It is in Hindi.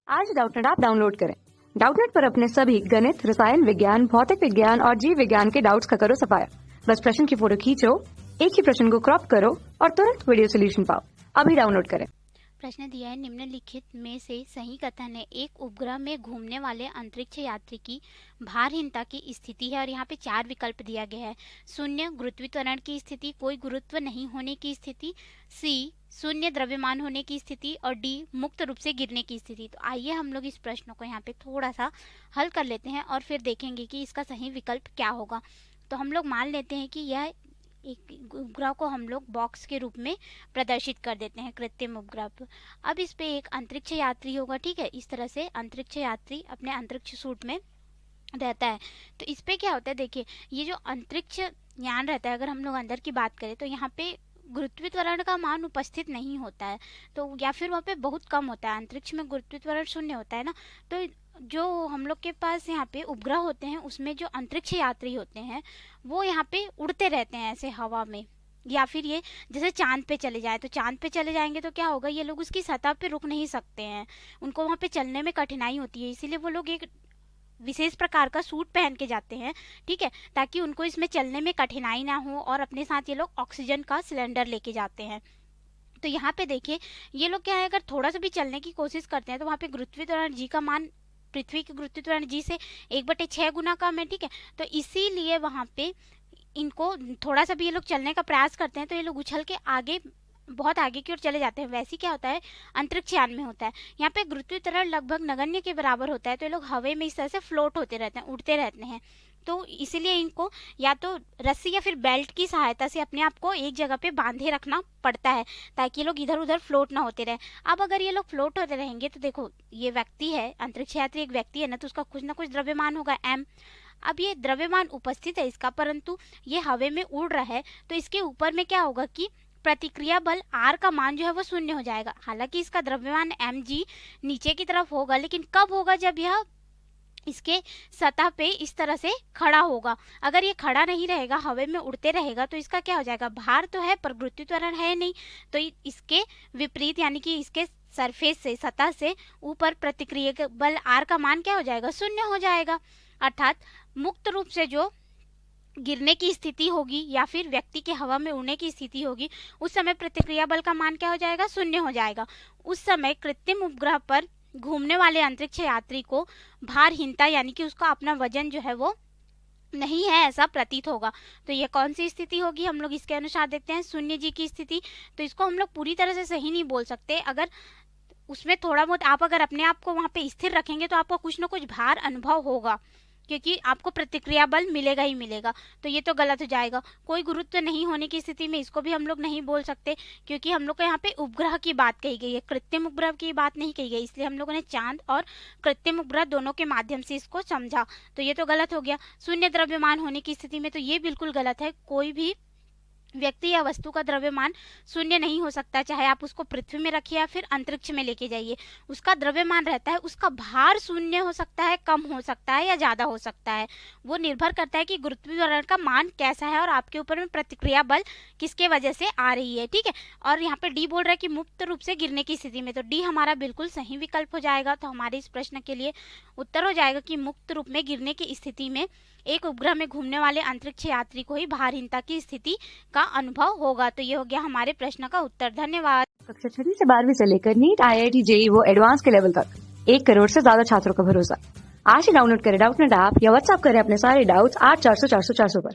आज डाउटनेट ऐप डाउनलोड करें। डाउटनेट पर अपने सभी गणित, रसायन विज्ञान, भौतिक विज्ञान और जीव विज्ञान के डाउट्स का करो सफाया। बस प्रश्न की फोटो खींचो, एक ही प्रश्न को क्रॉप करो और तुरंत वीडियो सोल्यूशन पाओ। अभी डाउनलोड करें। प्रश्न दिया है, निम्नलिखित में से सही कथन है। एक उपग्रह में घूमने वाले अंतरिक्ष यात्री की भारहीनता की स्थिति है और यहाँ पे 4 विकल्प दिया गया है। शून्य गुरुत्वीय त्वरण की स्थिति, कोई गुरुत्व नहीं होने की स्थिति, सी शून्य द्रव्यमान होने की स्थिति और डी मुक्त रूप से गिरने की स्थिति। तो आइए हम लोग इस प्रश्न को यहाँ पे थोड़ा सा हल कर लेते हैं और फिर देखेंगे कि इसका सही विकल्प क्या होगा। तो हम लोग मान लेते हैं कि यह एक उपग्रह को हम लोग बॉक्स के रूप में प्रदर्शित कर देते हैं, कृत्रिम उपग्रह। अब इस पे एक अंतरिक्ष यात्री होगा, ठीक है। इस तरह से अंतरिक्ष यात्री अपने अंतरिक्ष सूट में रहता है। तो इस पे क्या होता है, देखिए ये जो अंतरिक्ष यान रहता है, अगर हम लोग अंदर की बात करें तो यहाँ पे गुरुत्वीय त्वरण का मान उपस्थित नहीं होता है, तो या फिर वहाँ पे बहुत कम होता है। अंतरिक्ष में गुरुत्वीय त्वरण शून्य होता है ना। तो जो हम लोग के पास यहाँ पे उपग्रह होते हैं उसमें जो अंतरिक्ष यात्री होते हैं वो यहाँ पे उड़ते रहते हैं ऐसे हवा में, या फिर ये जैसे चांद पे चले जाए, तो चांद पे चले जाएंगे तो क्या होगा, ये लोग उसकी सतह पे रुक नहीं सकते हैं, उनको वहाँ पे चलने में कठिनाई होती है। इसीलिए वो लोग एक विशेष प्रकार का सूट पहन के जाते हैं, ठीक है, ताकि उनको इसमें चलने में कठिनाई ना हो। और अपने साथ ये लोग ऑक्सीजन का सिलेंडर लेके जाते हैं। तो यहाँ पे देखिए ये लोग क्या है, अगर थोड़ा सा भी चलने की कोशिश करते हैं तो वहाँ पे गुरुत्वीय त्वरण जी का मान पृथ्वी के गुरुत्वीय त्वरण जी से 1/6 गुना कम है, ठीक है। तो इसीलिए वहाँ पे इनको थोड़ा सा भी ये लोग चलने का प्रयास करते हैं तो ये लोग उछल के आगे, बहुत आगे की ओर चले जाते हैं। वैसे क्या होता है अंतरिक्ष यान में होता है, यहाँ पे गुरुत्वीय त्वरण लगभग नगण्य के बराबर होता है, तो ये लोग हवा में इस तरह से फ्लोट होते रहते हैं, उड़ते रहते हैं। तो इसीलिए इनको या तो रस्सी या फिर बेल्ट की सहायता से अपने आप को एक जगह पे बांधे रखना पड़ता है ताकि ये लोग इधर उधर फ्लोट ना होते रहे। अब अगर ये लोग फ्लोट होते रहेंगे तो देखो ये व्यक्ति है, अंतरिक्ष यात्री एक व्यक्ति है ना, तो उसका कुछ ना कुछ द्रव्यमान होगा m। अब ये द्रव्यमान उपस्थित है इसका, परंतु ये हवा में उड़ रहा है, तो इसके ऊपर में क्या होगा कि प्रतिक्रिया बल r का मान जो है वो शून्य हो जाएगा। हालांकि इसका द्रव्यमान mg नीचे की तरफ होगा, लेकिन कब होगा, जब यह इसके सतह पे इस तरह से खड़ा होगा। अगर ये खड़ा नहीं रहेगा, हवा में उड़ते रहेगा, तो इसका क्या हो जाएगा, भार तो है पर गुरुत्वीय त्वरण है नहीं, तो इसके विपरीत यानी कि इसके सरफेस से, सतह से ऊपर प्रतिक्रिया बल r का मान क्या हो जाएगा, शून्य हो जाएगा। अर्थात मुक्त रूप से जो गिरने की स्थिति होगी या फिर व्यक्ति के हवा में उड़ने की स्थिति होगी, उस समय प्रतिक्रिया बल का मान क्या हो जाएगा, शून्य हो जाएगा। उस समय कृत्रिम उपग्रह पर घूमने वाले अंतरिक्ष यात्री को भारहीनता यानी कि उसका अपना वजन जो है वो नहीं है ऐसा प्रतीत होगा। तो ये कौन सी स्थिति होगी, हम लोग इसके अनुसार देखते हैं, शून्य जी की स्थिति। तो इसको हम लोग पूरी तरह से सही नहीं बोल सकते। अगर उसमें थोड़ा बहुत आप अगर अपने आप को वहाँ पे स्थिर रखेंगे तो आपको कुछ ना कुछ भार अनुभव होगा, क्योंकि आपको प्रतिक्रिया बल मिलेगा ही मिलेगा। तो ये तो गलत हो जाएगा। कोई गुरुत्व नहीं होने की स्थिति में इसको भी हम लोग नहीं बोल सकते, क्योंकि हम लोग को यहाँ पे उपग्रह की बात कही गई है, कृत्रिम उपग्रह की बात नहीं कही गई, इसलिए हम लोगों ने चांद और कृत्रिम उपग्रह दोनों के माध्यम से इसको समझा। तो ये तो गलत हो गया। शून्य द्रव्यमान होने की स्थिति में तो ये बिल्कुल गलत है। कोई भी व्यक्ति या वस्तु का द्रव्यमान शून्य नहीं हो सकता, चाहे आप उसको पृथ्वी में रखिए या फिर अंतरिक्ष में लेके जाइए, उसका द्रव्यमान रहता है। उसका भार शून्य हो सकता है, कम हो सकता है या ज़्यादा हो सकता है, वो निर्भर करता है कि गुरुत्वीय त्वरण का मान कैसा है और आपके ऊपर में प्रतिक्रिया बल किसके वजह से आ रही है, ठीक है। और यहाँ पे डी बोल रहा है कि मुक्त रूप से गिरने की स्थिति में, तो डी हमारा बिल्कुल सही विकल्प हो जाएगा। तो हमारे इस प्रश्न के लिए उत्तर हो जाएगा कि मुक्त रूप में गिरने की स्थिति में एक उपग्रह में घूमने वाले अंतरिक्ष यात्री को ही भारहीनता की स्थिति का अनुभव होगा। तो ये हो गया हमारे प्रश्न का उत्तर। धन्यवाद। कक्षा 6 से 12वीं से लेकर नीट, IIT, JEE वो एडवांस के लेवल तक 1 करोड़ से ज्यादा छात्रों का भरोसा। आज ही डाउनलोड करें डाउटनेट ऐप या व्हाट्सएप करें अपने सारे डाउट्स 8400 400 400 पर।